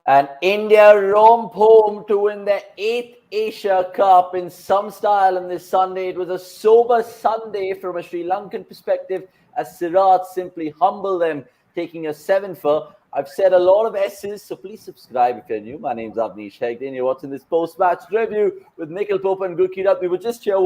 And India roamed home to win their 8th Asia Cup in some style on this Sunday. It was a sober Sunday from a Sri Lankan perspective as Siraj simply humbled them, taking a 7-for. I've said a lot of S's, so please subscribe if you're new. My name's Avnish Hegde, and you're watching this post-match review with Nikhil Pope and Gurkirat. We were just here,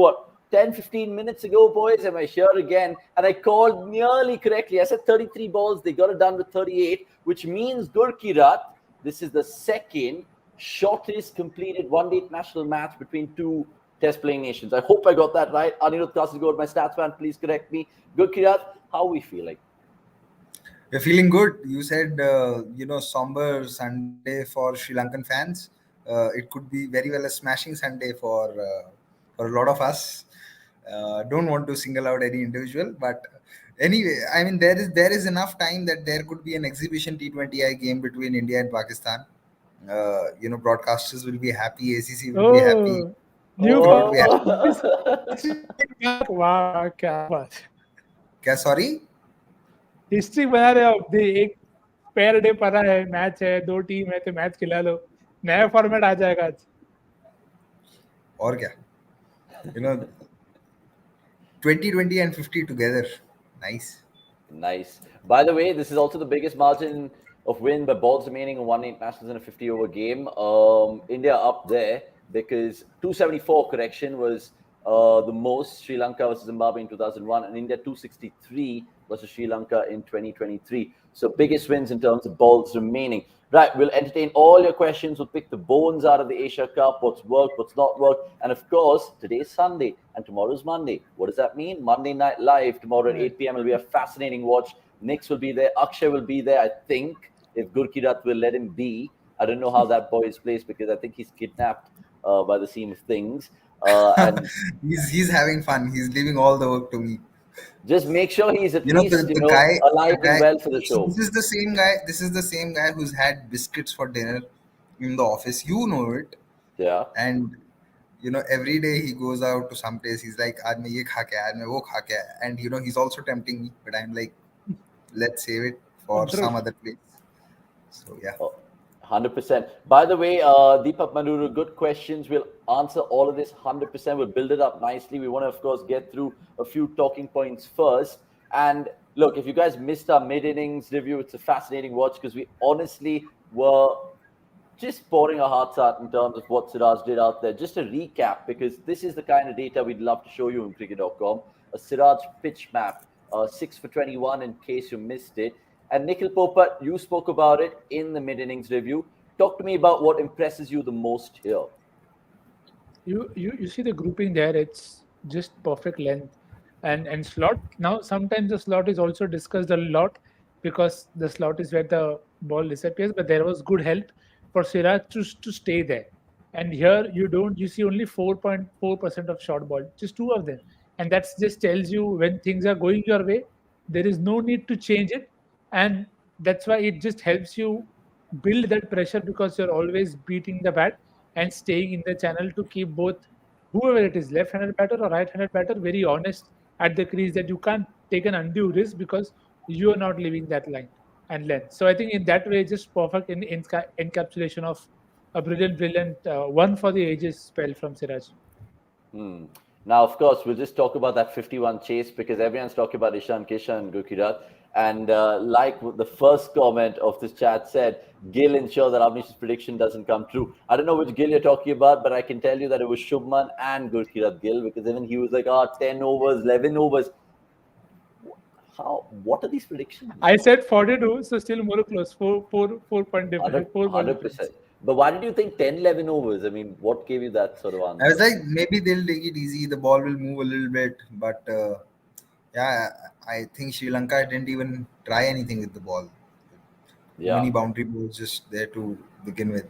10, 15 minutes ago, boys, and we're here again. And I called nearly correctly. I said 33 balls. They got it done with 38, which means Gurkirat, this is the second shortest completed one-day international match between two test-playing nations. I hope I got that right. Anirudh Kasargod, my stats man, please correct me. Gurkirat, how are we feeling? We're feeling good. You said, somber Sunday for Sri Lankan fans. It could be very well a smashing Sunday for a lot of us. Don't want to single out any individual, but anyway, I mean there is enough time that there could be an exhibition T20I game between India and Pakistan. Broadcasters will be happy, ACC will be happy. New Will be back. Wow, क्या बात. क्या sorry? History बना रहे हो अब. एक pair day पड़ा है, मैच है, दो टीम है तो मैच खिला लो. नया फॉर्मेट आ जाएगा आज. और क्या? 20 and 50 together. Nice. By the way, this is also the biggest margin of win by balls remaining in one internationals in a 50-over game. India up there because 274 correction was the most. Sri Lanka versus Zimbabwe in 2001, and India 263 versus Sri Lanka in 2023. So biggest wins in terms of balls remaining. Right, we'll entertain all your questions. We'll pick the bones out of the Asia Cup, what's worked, what's not worked. And of course, today's Sunday and tomorrow's Monday. What does that mean? Monday Night Live tomorrow at 8 p.m. will be a fascinating watch. Nix will be there. Akshay will be there, I think, if Gurkirat will let him be. I don't know how that boy is placed because I think he's kidnapped by the scene of things. And he's having fun. He's leaving all the work to me. Just make sure he's at least alive and well for the show. This is the same guy who's had biscuits for dinner in the office. You know it. Yeah. And every day he goes out to some place. He's like, "Aaj main ye kha ke, aaj main wo kha ke." And he's also tempting me, but I'm like, let's save it for some other place. So yeah. 100%. By the way, Deepak Manuru, good questions. We'll answer all of this 100%. We'll build it up nicely. We want to, of course, get through a few talking points first. And look, if you guys missed our mid-innings review, it's a fascinating watch because we honestly were just pouring our hearts out in terms of what Siraj did out there. Just a recap, because this is the kind of data we'd love to show you on cricket.com. A Siraj pitch map, 6 for 21 in case you missed it. And Nikhil Popat, you spoke about it in the mid-innings review. Talk to me about what impresses you the most here. You see the grouping there, it's just perfect length. And slot, now sometimes the slot is also discussed a lot because the slot is where the ball disappears, but there was good help for Siraj to stay there. And here you see only 4.4% of short ball, just two of them. And that just tells you when things are going your way, there is no need to change it. And that's why it just helps you build that pressure because you're always beating the bat and staying in the channel to keep both, whoever it is, left-handed batter or right-handed batter, very honest at the crease that you can't take an undue risk because you are not leaving that line and length. So I think in that way, just perfect in encapsulation of a brilliant one for the ages spell from Siraj. Now, of course, we'll just talk about that 51 chase because everyone's talking about Ishan Kishan and Gurkirat. And like the first comment of this chat said, Gill ensure that Avnish's prediction doesn't come true. I don't know which Gill you're talking about, but I can tell you that it was Shubman and Gurkirat Gill because even he was like, 10 overs, 11 overs. What are these predictions? I said 42, so still more close. 4 point difference. 100%. But why did you think 10, 11 overs? I mean, what gave you that sort of answer? I was like, maybe they'll take it easy. The ball will move a little bit. But yeah, I think Sri Lanka didn't even try anything with the ball. Yeah. Many boundary balls just there to begin with.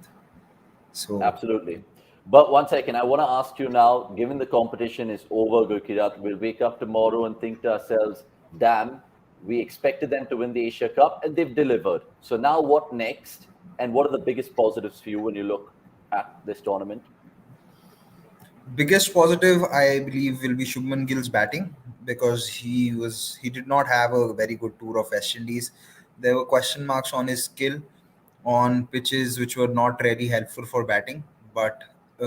So absolutely. But one second, I want to ask you now, given the competition is over, Gurkirat, we'll wake up tomorrow and think to ourselves, damn, We expected them to win the Asia Cup, and they've delivered. So now what next? And what are the biggest positives for you when you look at this tournament? Biggest positive, I believe, will be Shubman Gill's batting, because he did not have a very good tour of West Indies. There were question marks on his skill on pitches which were not really helpful for batting. But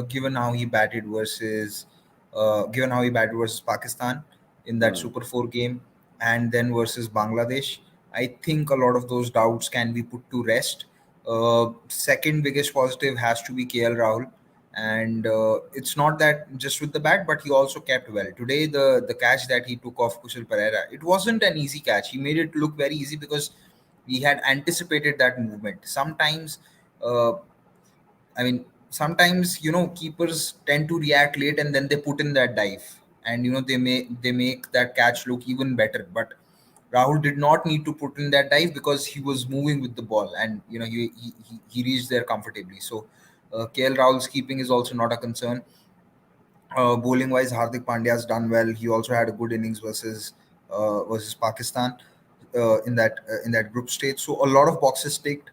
given how he batted versus Pakistan in that Hmm. Super 4 game, and then versus Bangladesh, I think a lot of those doubts can be put to rest. Second biggest positive has to be KL Rahul, and it's not that just with the bat, but he also kept well. Today, the catch that he took off Kushal Pereira, it wasn't an easy catch. He made it look very easy because we had anticipated that movement. Uh, Sometimes keepers tend to react late, and then they put in that dive, and they make that catch look even better. But Rahul did not need to put in that dive because he was moving with the ball, and he reached there comfortably. So KL Rahul's keeping is also not a concern. Bowling wise, Hardik Pandya has done well. He also had a good innings versus Pakistan in that group stage. So a lot of boxes ticked.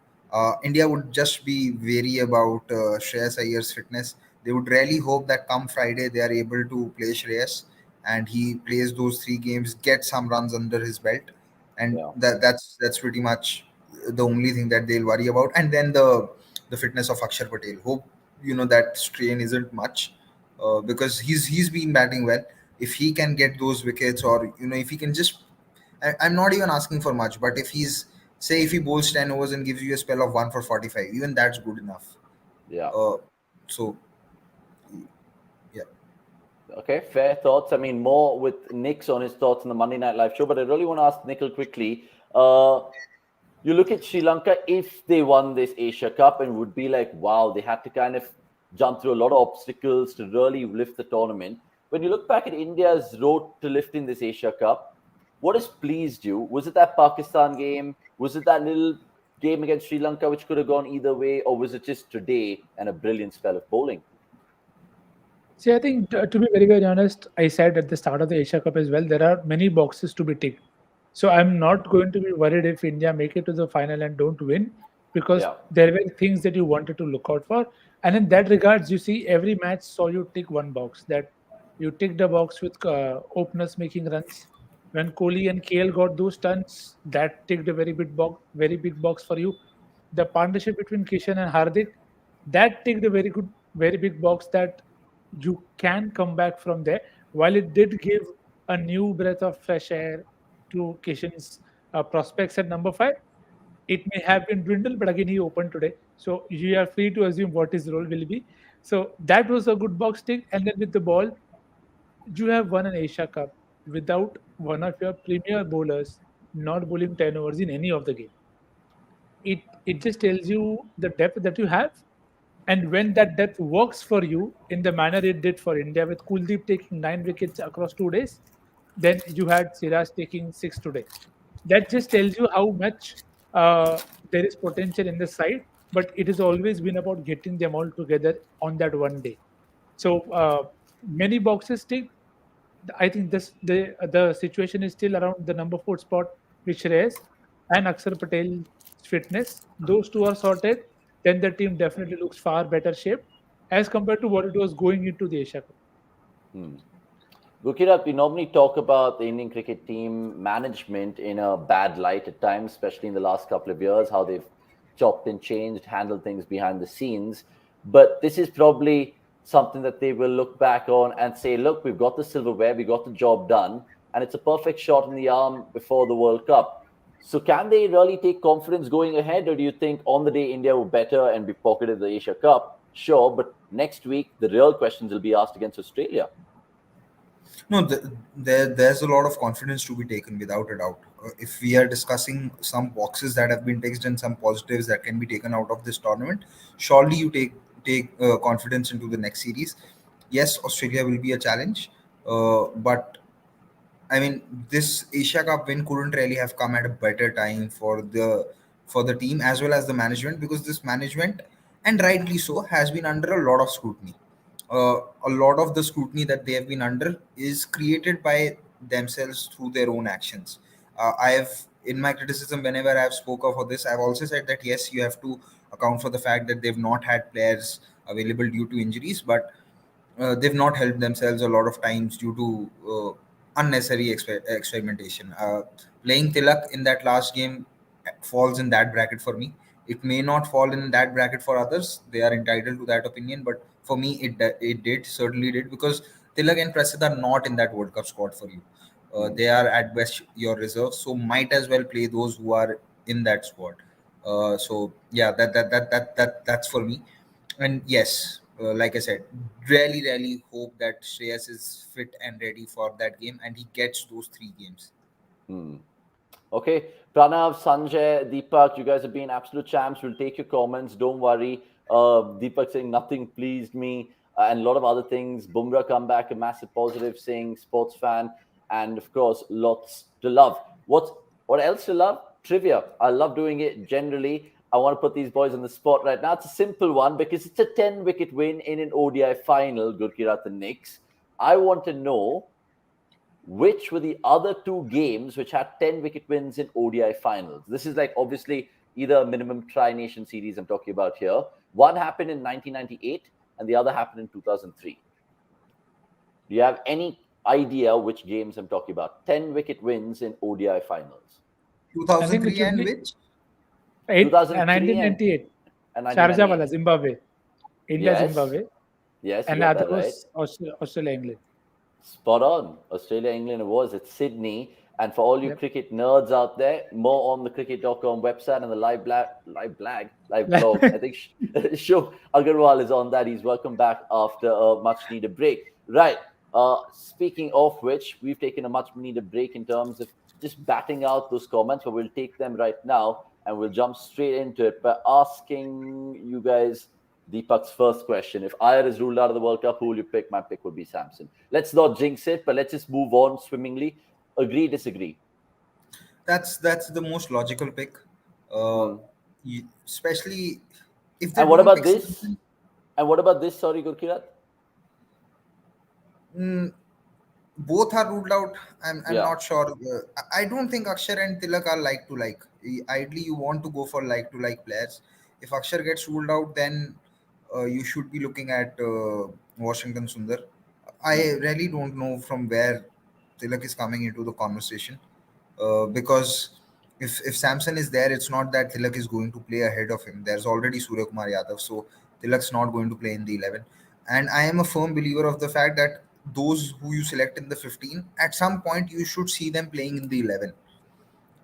India would just be wary about Shreyas Iyer's fitness. They would really hope that come Friday they are able to play Shreyas, and he plays those 3 games, get some runs under his belt, and Yeah. that's pretty much the only thing that they'll worry about. And then the fitness of Akshar Patel. Hope that strain isn't much, because he's been batting well. If he can get those wickets, or if he can just, I'm not even asking for much, but if he bowls 10 overs and gives you a spell of 1 for 45, even that's good enough. Yeah. Uh, so yeah. Okay, fair thoughts. I mean, more with Nick's on his thoughts on the Monday Night Live show, but I really want to ask Nikhil quickly. You look at Sri Lanka, if they won this Asia Cup, and would be like, wow, they had to kind of jump through a lot of obstacles to really lift the tournament. When you look back at India's road to lifting this Asia Cup, what has pleased you? Was it that Pakistan game? Was it that little game against Sri Lanka, which could have gone either way? Or was it just today and a brilliant spell of bowling? See, I think to be very, very honest, I said at the start of the Asia Cup as well, there are many boxes to be ticked. So I'm not going to be worried if India make it to the final and don't win, because Yeah. there were things that you wanted to look out for. And in that regards, you see every match saw you tick one box. That you ticked a box with openers making runs. When Kohli and KL got those stunts, that ticked a very big box for you. The partnership between Kishan and Hardik, that ticked a very big box that you can come back from there. While it did give a new breath of fresh air to Kishan's prospects at number 5, it may have been dwindled, but again, he opened today. So you are free to assume what his role will be. So that was a good box tick. And then with the ball, you have won an Asia Cup without one of your premier bowlers not bowling 10 overs in any of the game. It just tells you the depth that you have, and when that depth works for you in the manner it did for India, with Kuldeep taking 9 wickets across 2 days, then you had Siraj taking 6 today. That just tells you how much there is potential in the side, but it has always been about getting them all together on that one day. So many boxes ticked. I think the situation is still around the number 4 spot, which Reyes and Akshar Patel's fitness. Those two are sorted, then the team definitely looks far better shape as compared to what it was going into the Asia Cup. Hmm. Gurkirat, we normally talk about the Indian cricket team management in a bad light at times, especially in the last couple of years, how they've chopped and changed, handled things behind the scenes. But this is probably something that they will look back on and say, look, we've got the silverware, we got the job done, and it's a perfect shot in the arm before the World Cup. So can they really take confidence going ahead, or do you think on the day India were better and be pocketed the Asia Cup? Sure, but next week the real questions will be asked against Australia. No, there's a lot of confidence to be taken, without a doubt. If we are discussing some boxes that have been ticked and some positives that can be taken out of this tournament, surely you take confidence into the next series. Yes, Australia will be a challenge, but I mean, this Asia Cup win couldn't really have come at a better time for the team as well as the management, because this management, and rightly so, has been under a lot of scrutiny. A lot of the scrutiny that they have been under is created by themselves through their own actions. In my criticism, whenever I've spoken for this, I've also said that yes, you have to account for the fact that they've not had players available due to injuries, but they've not helped themselves a lot of times due to unnecessary experimentation. Playing Tilak in that last game falls in that bracket for me. It may not fall in that bracket for others. They are entitled to that opinion, but for me, it did certainly did, because Tilak and Prasid are not in that World Cup squad for you. They are at best your reserves, so might as well play those who are in that squad. So yeah, that's for me. And yes, like I said, really hope that Shreyas is fit and ready for that game, and he gets those 3 games. Hmm. Okay, Pranav, Sanjay, Deepak, you guys have been absolute champs. We'll take your comments. Don't worry. Deepak saying nothing pleased me, and a lot of other things. Bumrah comeback, a massive positive, saying sports fan, and of course, lots to love. What else to love? Trivia. I love doing it generally. I want to put these boys on the spot right now. It's a simple one because it's a 10-wicket win in an ODI final. Gurkirat and Knicks. I want to know which were the other 2 games which had 10-wicket wins in ODI finals. This is like obviously either a minimum tri-nation series I'm talking about here. One happened in 1998 and the other happened in 2003. Do you have any idea which games I'm talking about? 10-wicket wins in ODI finals. I think it 2003 should and be which? 2003 1998. and Sharjah 1998. wala, Zimbabwe. India, Yes. Zimbabwe. Yes, you And the got other that right. was Australia, England. Spot on. Australia, England it was at Sydney. And for all you Yep. cricket nerds out there, more on the cricket.com website and the live blog. I think Shubh Agarwal is on that. He's welcome back after a much needed break. Right. Speaking of which, we've taken a much needed break in terms of just batting out those comments, but we'll take them right now and we'll jump straight into it by asking you guys Deepak's first question. If Iyer is ruled out of the World Cup, who will you pick? My pick would be Samson. Let's not jinx it, but let's just move on swimmingly. Agree, disagree? That's the most logical pick, uh, Hmm. especially if they And what don't about pick this? something. And what about this? Sorry, Gurkirat. Mm, both are ruled out. I'm Yeah. not sure. I don't think Akshar and Tilak are like to like. Ideally, you want to go for like to like players. If Akshar gets ruled out, then you should be looking at Washington Sundar. I Hmm. really don't know from where Tilak is coming into the conversation, because if Samson is there, it's not that Tilak is going to play ahead of him. There's already Surya Kumar Yadav, so Tilak's not going to play in the 11. And I am a firm believer of the fact that those who you select in the 15, at some point you should see them playing in the 11.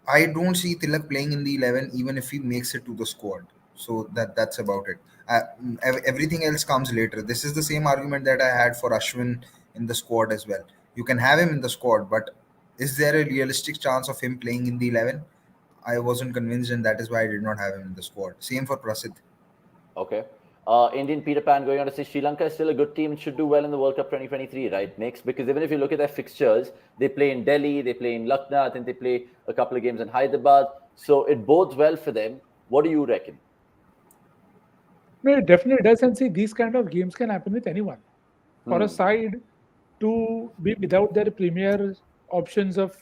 I don't see Tilak playing in the 11 even if he makes it to the squad. So that's about it. Everything else comes later. This is the same argument that I had for Ashwin in the squad as well. You can have him in the squad, but is there a realistic chance of him playing in the 11? I wasn't convinced, and that is why I did not have him in the squad. Same for Prasid. Okay. Indian Peter Pan going on to say Sri Lanka is still a good team and should do well in the World Cup 2023, right, Next, because even if you look at their fixtures, they play in Delhi, they play in Lucknow, I think they play a couple of games in Hyderabad. So it bodes well for them. What do you reckon? No, it definitely does. And see, these kind of games can happen with anyone. For a Hmm. side to be without their premier options of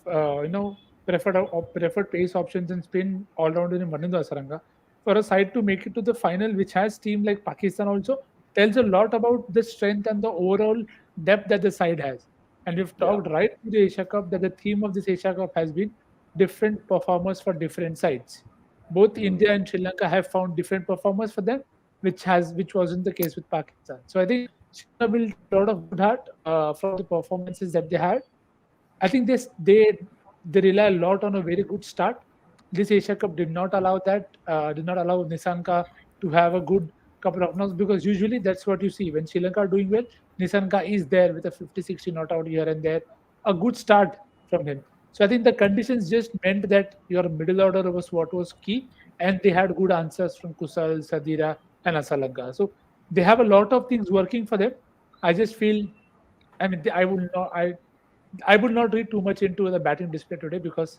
preferred pace options and spin all round in Manindu Asaranga, for a side to make it to the final, which has team like Pakistan also, tells a lot about the strength and the overall depth that the side has. And we've Yeah. talked right through the Asia Cup that the theme of this Asia Cup has been different performers for different sides. Both Hmm. India and Sri Lanka have found different performers for them, which wasn't the case with Pakistan. So I think Sri Lanka will take a lot of good heart from the performances that they had. I think they rely a lot on a very good start. This Asia Cup did not allow that, did not allow Nisanka to have a good couple of knocks, because usually that's what you see when Sri Lanka are doing well. Nisanka is there with a 50-60 not out here and there, a good start from him. So I think the conditions just meant that your middle order was what was key, and they had good answers from Kusal, Sadira, and Asalanka. So they have a lot of things working for them. I just feel, I mean, I would not read too much into the batting display today, because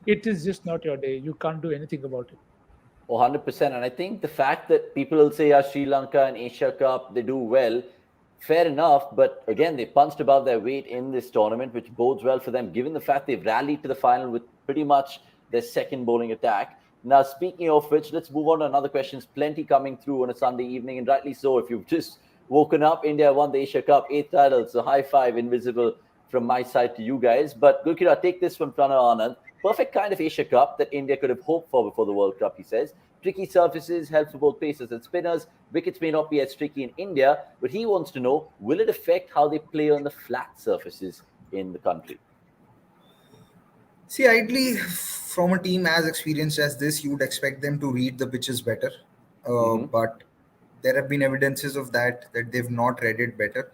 it is just not your day. You can't do anything about it. 100%. And I think the fact that people will say, Sri Lanka and Asia Cup, they do well, fair enough. But again, they punched above their weight in this tournament, which bodes well for them, given the fact they've rallied to the final with pretty much their second bowling attack. Now, speaking of which, let's move on to another question. Plenty coming through on a Sunday evening, and rightly so. If you've just woken up, India won the Asia Cup, 8th title. So high five, invisible from my side to you guys. But Gurkira, take this from Pranav Anand. Perfect kind of Asia Cup that India could have hoped for before the World Cup, he says. Tricky surfaces, helps for both pacers and spinners. Wickets may not be as tricky in India, but he wants to know, will it affect how they play on the flat surfaces in the country? See, ideally, from a team as experienced as this, you would expect them to read the pitches better. But there have been evidences of that they've not read it better.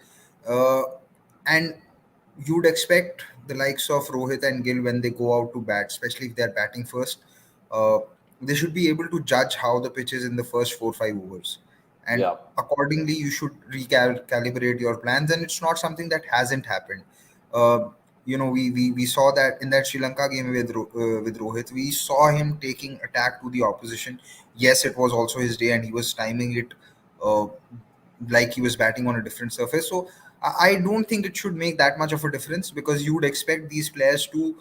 And you would expect the likes of Rohit and Gill when they go out to bat, especially if they're batting first, uh, they should be able to judge how the pitch is in the first 4 5 overs. And Yeah. accordingly, you should recalibrate your plans. And it's not something that hasn't happened. Uh, we saw that in that Sri Lanka game with Rohit, we saw him taking attack to the opposition. Yes, it was also his day, and he was timing it uh, like he was batting on a different surface. So I don't think it should make that much of a difference, because you would expect these players to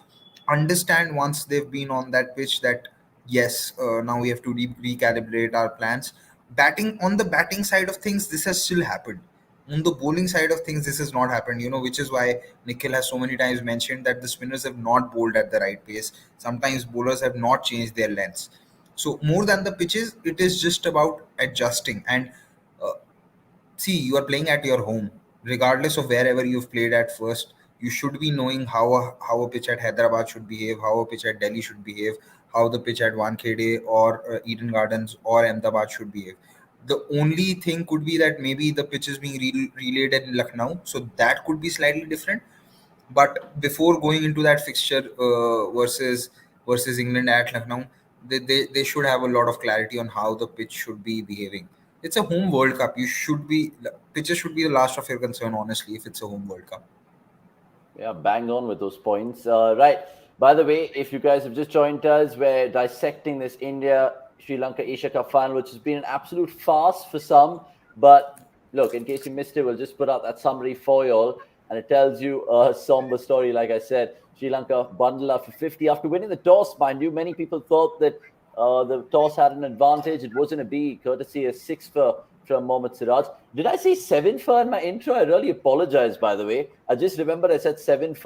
understand once they've been on that pitch that yes, now we have to recalibrate our plans. Batting on the batting side of things, this has still happened. On the bowling side of things, this has not happened. Which is why Nikhil has so many times mentioned that the spinners have not bowled at the right pace. Sometimes bowlers have not changed their lengths. So more than the pitches, it is just about adjusting. And uh, see, you are playing at your home, regardless of wherever you've played at first. You should be knowing how a pitch at Hyderabad should behave, how a pitch at Delhi should behave, how the pitch at Wankhede or Eden Gardens or Ahmedabad should behave. The only thing could be that maybe the pitch is being relayed in Lucknow, so that could be slightly different. But before going into that fixture versus England at Lucknow, they should have a lot of clarity on how the pitch should be behaving. It's a home World Cup. Pitches should be the last of your concern, honestly, if it's a home World Cup. Yeah, bang on with those points. Right. By the way, if you guys have just joined us, we're dissecting this India Sri Lanka Asia Cup final, which has been an absolute farce for some. But look, in case you missed it, we'll just put out that summary for you all. And it tells you a somber story. Like I said, Sri Lanka bundled up for 50 after winning the toss, mind you. Many people thought that the toss had an advantage. It wasn't a B, courtesy of 6 from Mohammad Siraj. Did I say 7 in my intro? I really apologize, by the way. I just remembered I said 7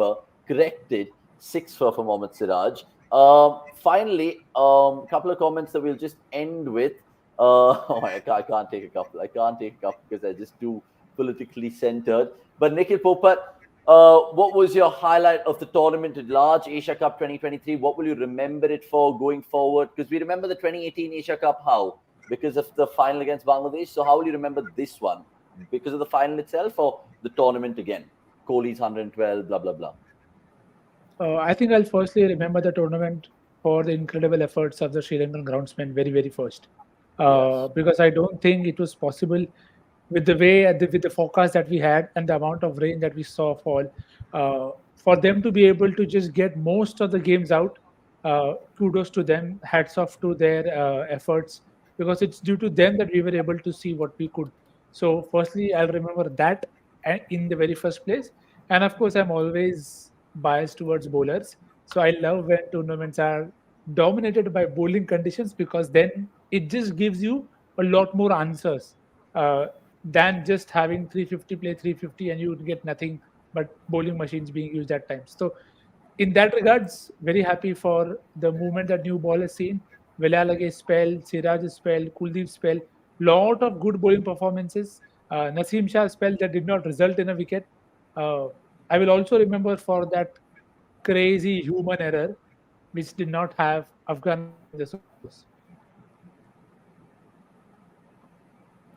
corrected 6 for Mohammad Siraj. Finally, a couple of comments that we'll just end with. I can't take a couple. I can't take a couple because they're just too politically centered. But Nikhil Popat, what was your highlight of the tournament at large, Asia Cup 2023? What will you remember it for going forward? Because we remember the 2018 Asia Cup, how? Because of the final against Bangladesh. So how will you remember this one? Because of the final itself or the tournament again? Kohli's 112, blah, blah, blah. I think I'll firstly remember the tournament for the incredible efforts of the Sri Lankan groundsmen very, very first. Yes. Because I don't think it was possible with the way, with the forecast that we had and the amount of rain that we saw fall, for them to be able to just get most of the games out. Kudos to them, hats off to their efforts, because it's due to them that we were able to see what we could. So, firstly, I'll remember that in the very first place. And of course, I'm always biased towards bowlers. So, I love when tournaments are dominated by bowling conditions, because then it just gives you a lot more answers. Than just having 350 play 350 and you would get nothing but bowling machines being used at times. So, in that regards, very happy for the movement that new ball has seen. Velalage spell, Siraj spell, Kuldeep spell, lot of good bowling performances. Naseem Shah spell that did not result in a wicket. Uh, I will also remember for that crazy human error, which did not have Afghanistan in the source.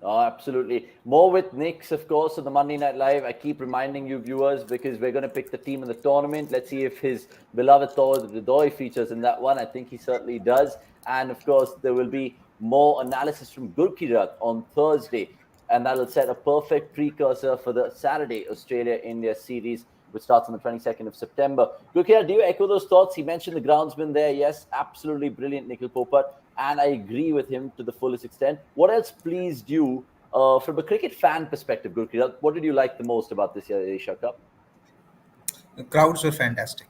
Oh, absolutely. More with Knicks, of course, on the Monday Night Live. I keep reminding you, viewers, because we're going to pick the team in the tournament. Let's see if his beloved Thor Doy features in that one. I think he certainly does. And of course, there will be more analysis from Gurkirat on Thursday. And that'll set a perfect precursor for the Saturday Australia-India series, which starts on the 22nd of September. Gurkirat, do you echo those thoughts? He mentioned the groundsman there. Yes, absolutely brilliant, Nikhil Popat. And I agree with him to the fullest extent. What else pleased you from a cricket fan perspective, Gurkirat? What did you like the most about this year Asia Cup? The crowds were fantastic.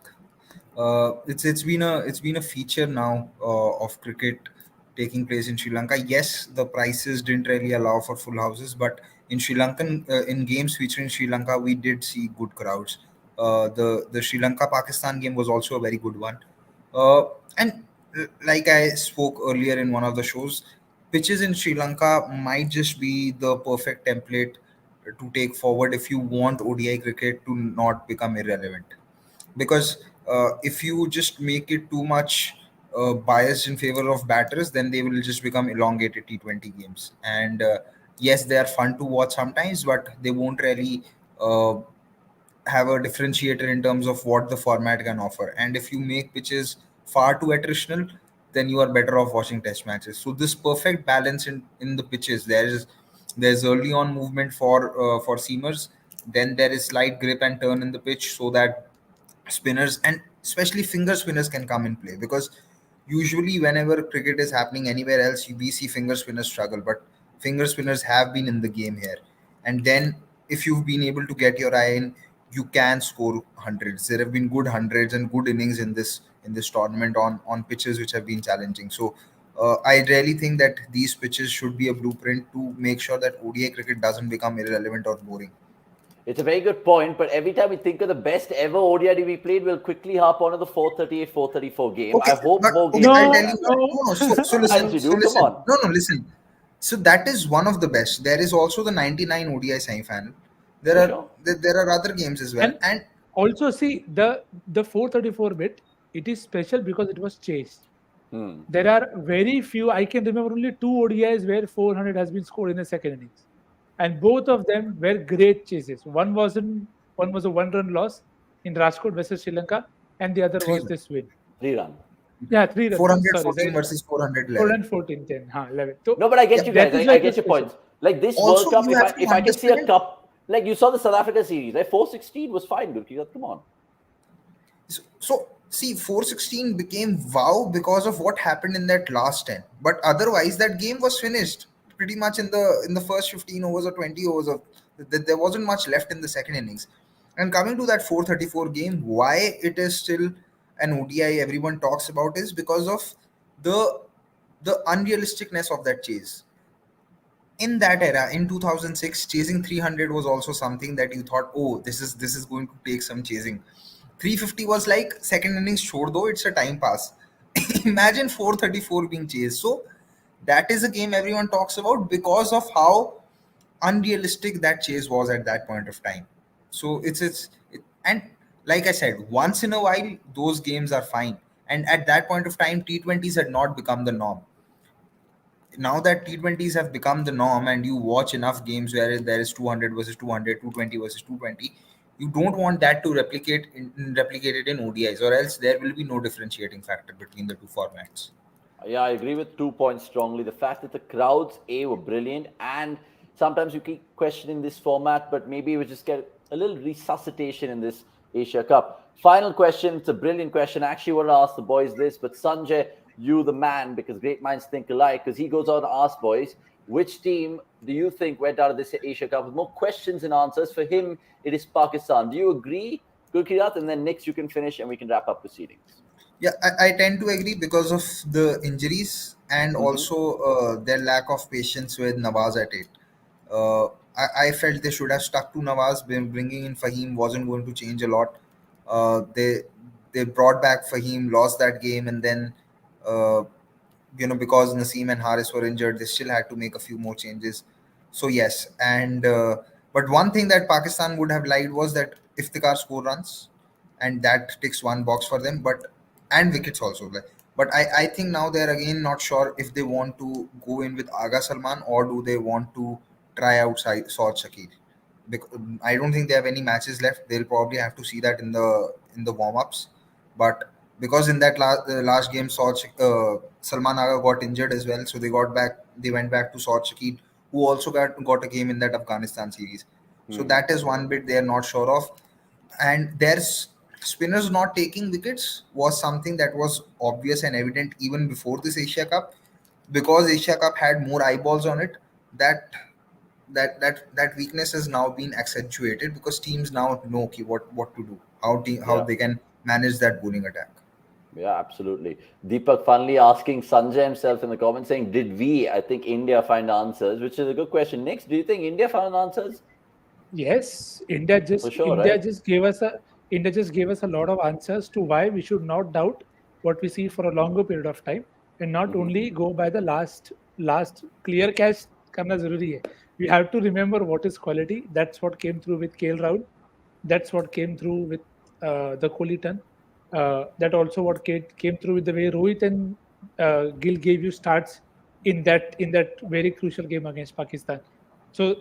It's been a feature now of cricket taking place in Sri Lanka. Yes, the prices didn't really allow for full houses, but in games featuring Sri Lanka, we did see good crowds. The Sri Lanka Pakistan game was also a very good one. Uh, and like I spoke earlier in one of the shows, pitches in Sri Lanka might just be the perfect template to take forward if you want ODI cricket to not become irrelevant. Because if you just make it too much biased in favor of batters, then they will just become elongated T20 games. And yes, they are fun to watch sometimes, but they won't really uh, have a differentiator in terms of what the format can offer. And if you make pitches far too attritional, then you are better off watching test matches. So this perfect balance in the pitches, there's early on movement for seamers, then there is slight grip and turn in the pitch so that spinners and especially finger spinners can come in play. Because usually whenever cricket is happening anywhere else, we see finger spinners struggle, but finger spinners have been in the game here. And then if you've been able to get your eye in, you can score hundreds. There have been good hundreds and good innings in this tournament on pitches which have been challenging. So I really think that these pitches should be a blueprint to make sure that ODI cricket doesn't become irrelevant or boring. It's a very good point, but every time we think of the best ever ODI we played, we'll quickly hop onto the 438, 434 game. Okay, I hope but more okay, games I'll like No, tell you that. what. no. No, no. So As listen. you So do, come listen. on. No, no, listen. So that is one of the best. There is also the '99 ODI semi-final. There For are sure. there are other games as well. And And also see the 434 bit, it is special because it was chased. Hmm. There are very few. I can remember only two ODIs where 400 has been scored in the second innings, and both of them were great chases. One was a one-run loss in Rajkot versus Sri Lanka, and the other three was run, this win. 3 run. Yeah, 3 runs. Sorry, 414 sorry. versus 4 411. and 14, 10. 11. So No, but I Yeah. get you that guys. is I why it get was your special. points. Like this World Also, Cup, you have to if I can see a understand. cup, like you saw the South Africa series, right? 416 was fine, good. Come on. So see, 416 became wow because of what happened in that last 10. But otherwise, that game was finished pretty much in the first 15 overs or 20 overs. There wasn't much left in the second innings. And coming to that 434 game, why it is still an ODI everyone talks about is because of the the unrealisticness of that chase. In that era, in 2006, chasing 300 was also something that you thought, oh, this is going to take some chasing. 350 was like second innings short, though it's a time pass. Imagine 434 being chased. So that is a game everyone talks about because of how unrealistic that chase was at that point of time. So and like I said, once in a while those games are fine. And at that point of time, T20s had not become the norm. Now that T20s have become the norm and you watch enough games where there is 200 versus 200, 220 versus 220, you don't want that to replicate it in ODIs, or else there will be no differentiating factor between the two formats. Yeah, I agree with 2 points strongly. The fact that the crowds, A, were brilliant, and sometimes you keep questioning this format, but maybe we just get a little resuscitation in this Asia Cup. Final question. It's a brilliant question. I actually want to ask the boys this, but Sanjay, you the man, because great minds think alike, because he goes on to ask boys, which team do you think went out of this Asia Cup with more questions and answers? For him, it is Pakistan. Do you agree, Gurkirat? And then next you can finish and we can wrap up proceedings. Yeah, I tend to agree because of the injuries and Mm-hmm. also their lack of patience with Nawaz at it. I felt they should have stuck to Nawaz. Bringing in Fahim wasn't going to change a lot. They brought back Fahim, lost that game, and then uh, because Naseem and Haris were injured, they still had to make a few more changes. So yes, and but one thing that Pakistan would have liked was that Iftikhar score runs, and that ticks one box for them. But and wickets also. But I think now they're again not sure if they want to go in with Aga Salman or do they want to try out Saud Shakir. Because I don't think they have any matches left. They'll probably have to see that in the warm ups. But because in that last game, Salman Aga got injured as well, so they got back. They went back to Saud Shakir, who also got a game in that Afghanistan series. So Hmm. that is one bit they are not sure of. And there's spinners not taking wickets was something that was obvious and evident even before this Asia Cup, because Asia Cup had more eyeballs on it. That that that that weakness has now been accentuated because teams now know, okay, what to do, how Yeah. they can manage that bowling attack. Yeah, absolutely. Deepak finally asking Sanjay himself in the comments saying, did we, I think India, find answers? Which is a good question. Next, do you think India found answers? Yes, For sure, right? India just gave us a lot of answers to why we should not doubt what we see for a longer period of time and not Mhm. only go by the last clear catch karna zaruri hai. We have to remember what is quality. That's what came through with KL Rahul. That's what came through with the Kohli ton. That also what came through with the way Rohit and Gill gave you starts in that very crucial game against Pakistan. So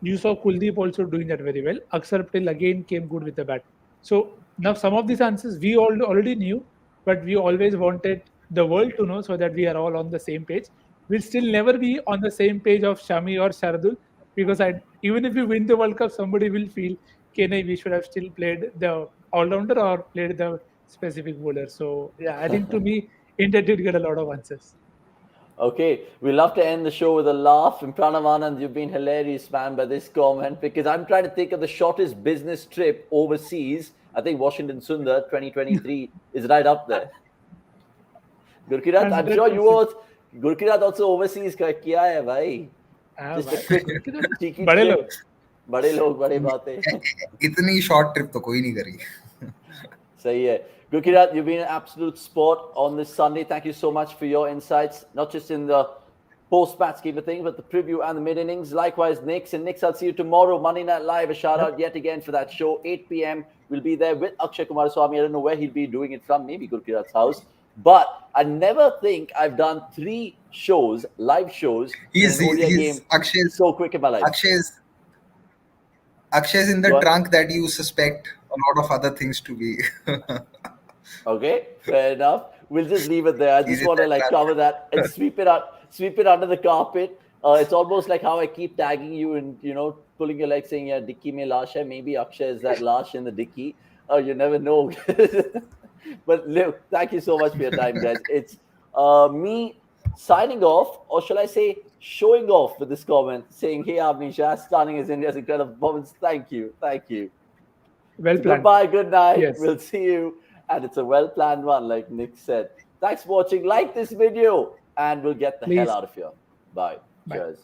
you saw Kuldeep also doing that very well. Akshar Patel again came good with the bat. So now some of these answers we all already knew, but we always wanted the world to know so that we are all on the same page. We'll still never be on the same page of Shami or Shardul because even if we win the World Cup, somebody will feel, Kenai, we should have still played the all-rounder or played the specific bowler. So yeah, I think to me, India did get a lot of answers. Okay, we love to end the show with a laugh. And Pranav Anand, you've been hilarious, man, by this comment because I'm trying to think of the shortest business trip overseas. I think Washington Sundar 2023 is right up there. Gurkirat, I'm sure you 100%. was Gurkirat also overseas का किया है भाई. हाँ Just a भाई, quick उनके तो cheeky बड़े trip. लोग. बड़े लोग बड़े बातें. इतनी शॉर्ट ट्रिप तो कोई नहीं करी. Sahi hai. Gurkirat, you've been an absolute sport on this Sunday. Thank you so much for your insights, not just in the post-match scheme of things, but the preview and the mid-innings. Likewise, Nix. And Nix, I'll see you tomorrow, Monday Night Live. A shout-out yet again for that show, 8 p.m. We'll be there with Akshay Kumaraswamy. I don't know where he'll be doing it from, maybe Gurkirat's house. But I never think I've done 3 shows, live shows, in an ODI game He's Akshay's so quick in my life. Akshay's in the Go on. trunk that you suspect a lot of other things to be. Okay, fair enough. We'll just leave it there. I He's just in want to that trunk. cover that and sweep it under the carpet. It's almost like how I keep tagging you and pulling your leg, saying, "Yeah, dicky mein lash hai." Maybe Akshay is that lash in the dicky. You never know. But look, thank you so much for your time, guys. It's me signing off, or shall I say, showing off with this comment, saying, "Hey, Avnisha, stunning is India's incredible performance." Thank you, thank you. Well So planned. goodbye, good night. Yes. We'll see you. And it's a well planned one, like Nick said. Thanks for watching. Like this video, and we'll get the hell Please. out of here. Bye. Bye. Cheers.